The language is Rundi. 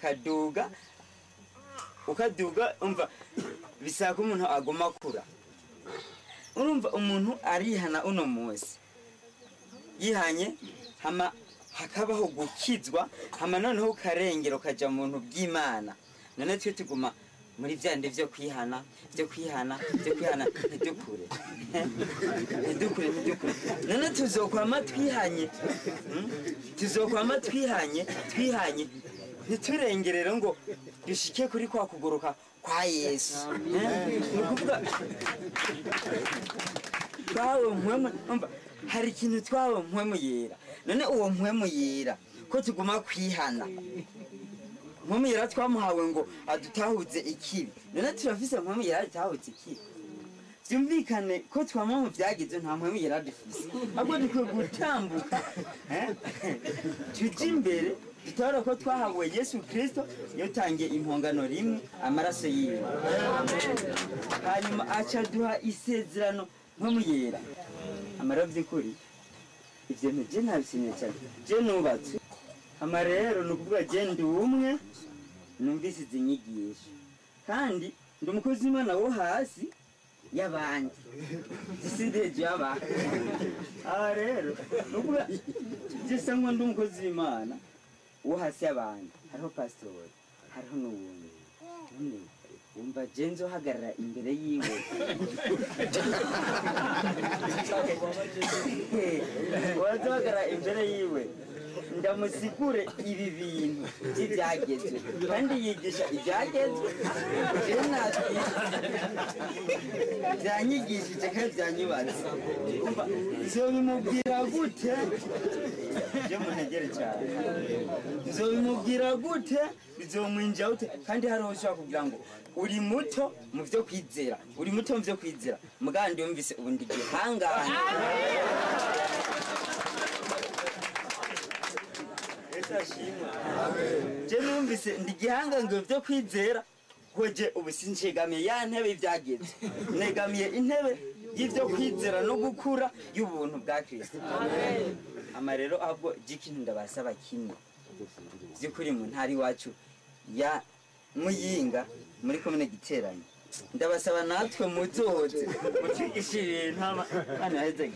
kaduga ukaduga umva bisaka umuntu agoma kura urumva umuntu arihana uno munsi yihanye hama hakabaho gukizwa hama noneho karengero kaja mu bintu by'Imana none twe tuguma muri vyande vyo kwihana ntidukure none tuzokwama twihanye ntiturengerero ngo dushike kuri kwa kuguruka kwa Yesu nukuvuga twawe mpwemu hari ikintu twawe mpwemu yera none uwo mpwemu yera ko tuguma kwihana mpwemu yera twamuhawe ngo adutahuze ikibi none turafise mpwemu yera adutahuze ikibi vyumvikane ko twama mu vyagize nta mpwemu yera dufise ahubwo dukwiye gutambuka tuje imbere dutora ko twahawe Yesu Kristo yotangiye impongano rimwe amaraso yiwe hanyuma aca duha isezerano mpwemu yera amaravye kuri ivyo nje ntabisinye cyane je nubatse ama rero nukuvuga je ndi umwe numvise izinyigisho kandi ndi umukozi w'Imana wo hasi y'abandi zisindeje aba rero nukuvuga je sangwa ndi umukozi w'Imana wo hasi y'abandi hariho pastor hariho n'uwundi umva jenzo hagarara imbere yiwe wazagarara imbere yiwe ndamusigure ibi bintu by'ibyagezwe kandi yigisha ibyagezwe byanyigishije kandi byanyubatse nzobimubwira gute byo muntegere cyane nzobimubwira gute bizomwinjira gute kandi hariho ushaka kugira ngo uri muto mu byo kwizera uri muto mu byo kwizera mugandi yumvise ubundi gihangana je numvise ndi gihanganga byo kwizera koje ubusinshegamiye ya ntebe ivyageze negamiye intebe y'ivyo kwizera no gukura y'ubuntu bwa Kristo amen amarero ahubwo jikintu ndabasaba kimwe byukuri mu ntari wacu ya Muyinga muri komine Giteranye ndabasaba natwe muzoze mutwigishire ntama hano heze